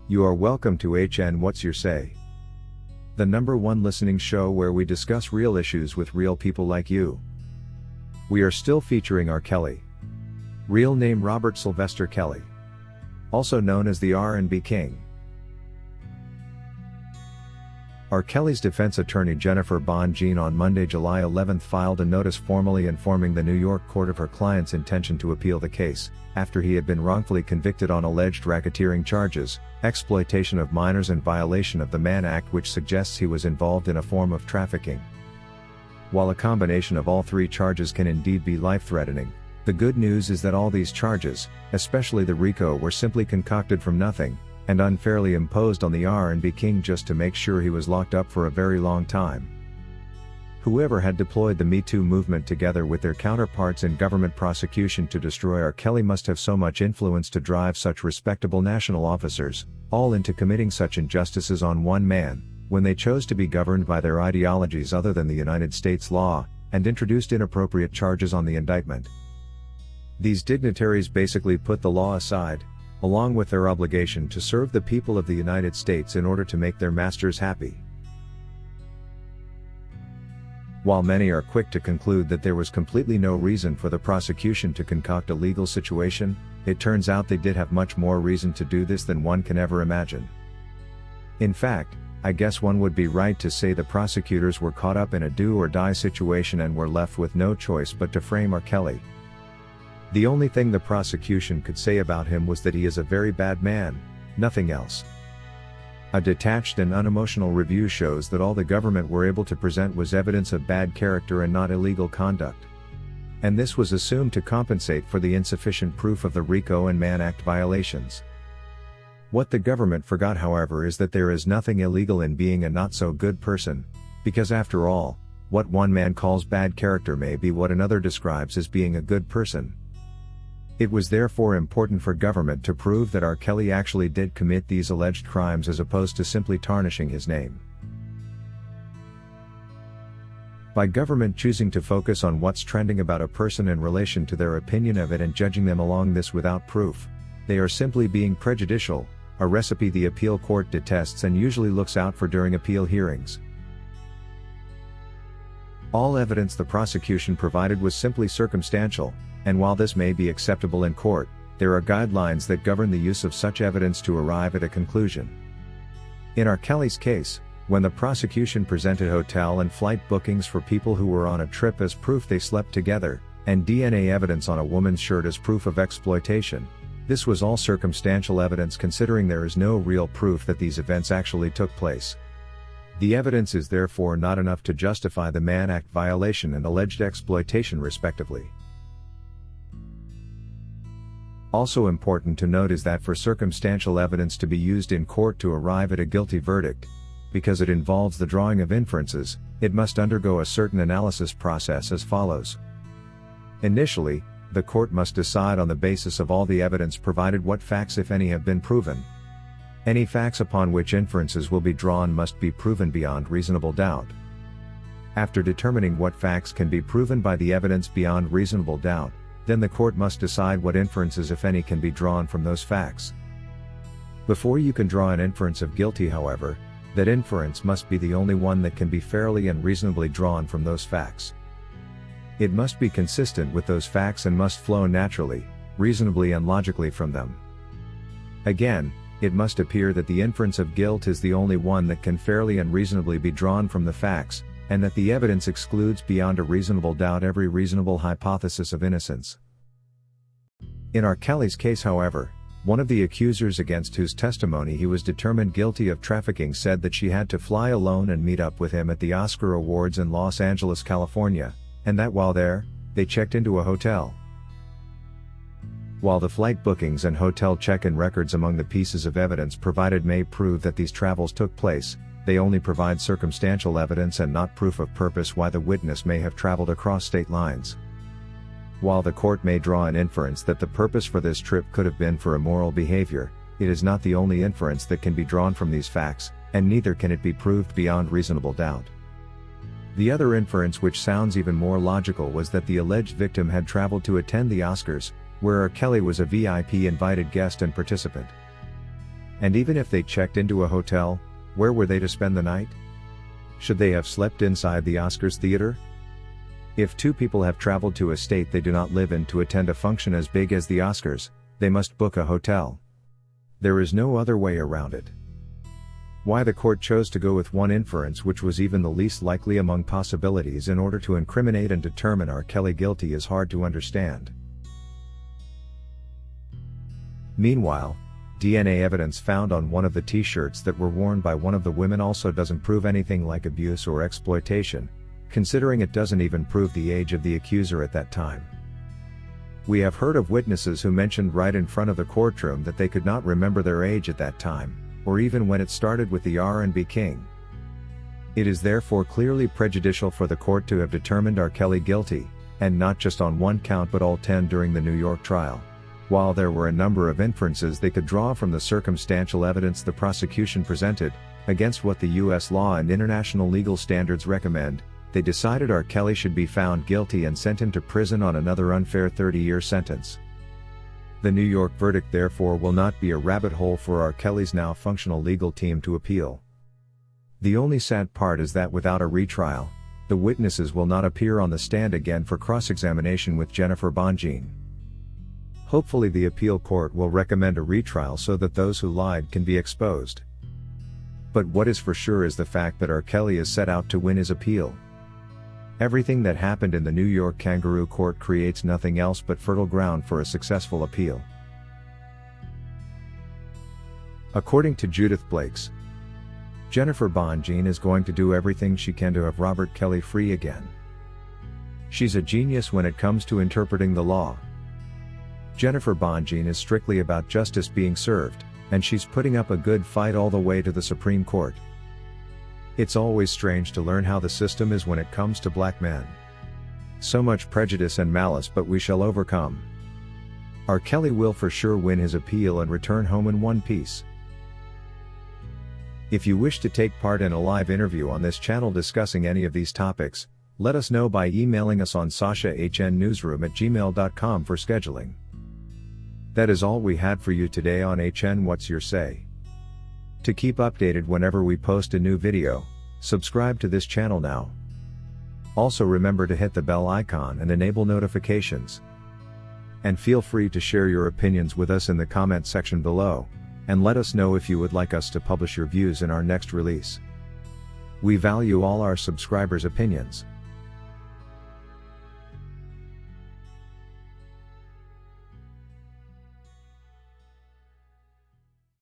You are welcome to HN What's Your Say? The #1 listening show where we discuss real issues with real people like you. We are still featuring R. Kelly. Real name Robert Sylvester Kelly. Also known as the R&B King. R. Kelly's defense attorney Jennifer BONJEAN on Monday, July 11 filed a notice formally informing the New York court of her client's intention to appeal the case, after he had been wrongfully convicted on alleged racketeering charges, exploitation of minors and violation of the Mann Act, which suggests he was involved in a form of trafficking. While a combination of all three charges can indeed be life-threatening, the good news is that all these charges, especially the RICO, were simply concocted from nothing, and unfairly imposed on the R&B King just to make sure he was locked up for a very long time. Whoever had deployed the Me Too movement together with their counterparts in government prosecution to destroy R. Kelly must have so much influence to drive such respectable national officers, all into committing such injustices on one man, when they chose to be governed by their ideologies other than the United States law, and introduced inappropriate charges on the indictment. These dignitaries basically put the law aside, along with their obligation to serve the people of the United States in order to make their masters happy. While many are quick to conclude that there was completely no reason for the prosecution to concoct a legal situation, it turns out they did have much more reason to do this than one can ever imagine. In fact, I guess one would be right to say the prosecutors were caught up in a do-or-die situation and were left with no choice but to frame R. Kelly. The only thing the prosecution could say about him was that he is a very bad man, nothing else. A detached and unemotional review shows that all the government were able to present was evidence of bad character and not illegal conduct. And this was assumed to compensate for the insufficient proof of the RICO and Mann Act violations. What the government forgot, however, is that there is nothing illegal in being a not-so-good person, because after all, what one man calls bad character may be what another describes as being a good person. It was therefore important for government to prove that R. Kelly actually did commit these alleged crimes as opposed to simply tarnishing his name. By government choosing to focus on what's trending about a person in relation to their opinion of it and judging them along this without proof, they are simply being prejudicial, a recipe the appeal court detests and usually looks out for during appeal hearings. All evidence the prosecution provided was simply circumstantial, and while this may be acceptable in court, there are guidelines that govern the use of such evidence to arrive at a conclusion. In R. Kelly's case, when the prosecution presented hotel and flight bookings for people who were on a trip as proof they slept together, and DNA evidence on a woman's shirt as proof of exploitation, this was all circumstantial evidence considering there is no real proof that these events actually took place. The evidence is therefore not enough to justify the Mann Act violation and alleged exploitation respectively. Also important to note is that for circumstantial evidence to be used in court to arrive at a guilty verdict, because it involves the drawing of inferences, it must undergo a certain analysis process as follows. Initially, the court must decide on the basis of all the evidence provided what facts, if any, have been proven. Any facts upon which inferences will be drawn must be proven beyond reasonable doubt. After determining what facts can be proven by the evidence beyond reasonable doubt, then the court must decide what inferences, if any, can be drawn from those facts. Before you can draw an inference of guilty, however, that inference must be the only one that can be fairly and reasonably drawn from those facts. It must be consistent with those facts and must flow naturally, reasonably and logically from them. Again, it must appear that the inference of guilt is the only one that can fairly and reasonably be drawn from the facts, and that the evidence excludes beyond a reasonable doubt every reasonable hypothesis of innocence. In R. Kelly's case, however, one of the accusers against whose testimony he was determined guilty of trafficking said that she had to fly alone and meet up with him at the Oscar Awards in Los Angeles, California, and that while there, they checked into a hotel. While the flight bookings and hotel check-in records among the pieces of evidence provided may prove that these travels took place, they only provide circumstantial evidence and not proof of purpose why the witness may have traveled across state lines. While the court may draw an inference that the purpose for this trip could have been for immoral behavior, it is not the only inference that can be drawn from these facts, and neither can it be proved beyond reasonable doubt. The other inference, which sounds even more logical, was that the alleged victim had traveled to attend the Oscars, where R. Kelly was a VIP invited guest and participant. And even if they checked into a hotel, where were they to spend the night? Should they have slept inside the Oscars theater? If two people have traveled to a state they do not live in to attend a function as big as the Oscars, they must book a hotel. There is no other way around it. Why the court chose to go with one inference, which was even the least likely among possibilities, in order to incriminate and determine R. Kelly guilty, is hard to understand. Meanwhile, DNA evidence found on one of the t-shirts that were worn by one of the women also doesn't prove anything like abuse or exploitation, considering it doesn't even prove the age of the accuser at that time. We have heard of witnesses who mentioned right in front of the courtroom that they could not remember their age at that time, or even when it started with the R&B king. It is therefore clearly prejudicial for the court to have determined R. Kelly guilty, and not just on one count but all 10 during the New York trial. While there were a number of inferences they could draw from the circumstantial evidence the prosecution presented, against what the U.S. law and international legal standards recommend, they decided R. Kelly should be found guilty and sent him to prison on another unfair 30-year sentence. The New York verdict therefore will not be a rabbit hole for R. Kelly's now functional legal team to appeal. The only sad part is that without a retrial, the witnesses will not appear on the stand again for cross-examination with Jennifer BONJEAN. Hopefully the appeal court will recommend a retrial so that those who lied can be exposed. But what is for sure is the fact that R. Kelly is set out to win his appeal. Everything that happened in the New York Kangaroo Court creates nothing else but fertile ground for a successful appeal. According to Judith Blakes, Jennifer BONJEAN is going to do everything she can to have Robert Kelly free again. She's a genius when it comes to interpreting the law. Jennifer BONJEAN is strictly about justice being served, and she's putting up a good fight all the way to the Supreme Court. It's always strange to learn how the system is when it comes to black men. So much prejudice and malice, but we shall overcome. R. Kelly will for sure win his appeal and return home in one piece. If you wish to take part in a live interview on this channel discussing any of these topics, let us know by emailing us on sashahnewsroom@gmail.com for scheduling. That is all we had for you today on HN What's Your Say? To keep updated whenever we post a new video, subscribe to this channel now. Also remember to hit the bell icon and enable notifications. And feel free to share your opinions with us in the comment section below, and let us know if you would like us to publish your views in our next release. We value all our subscribers' opinions.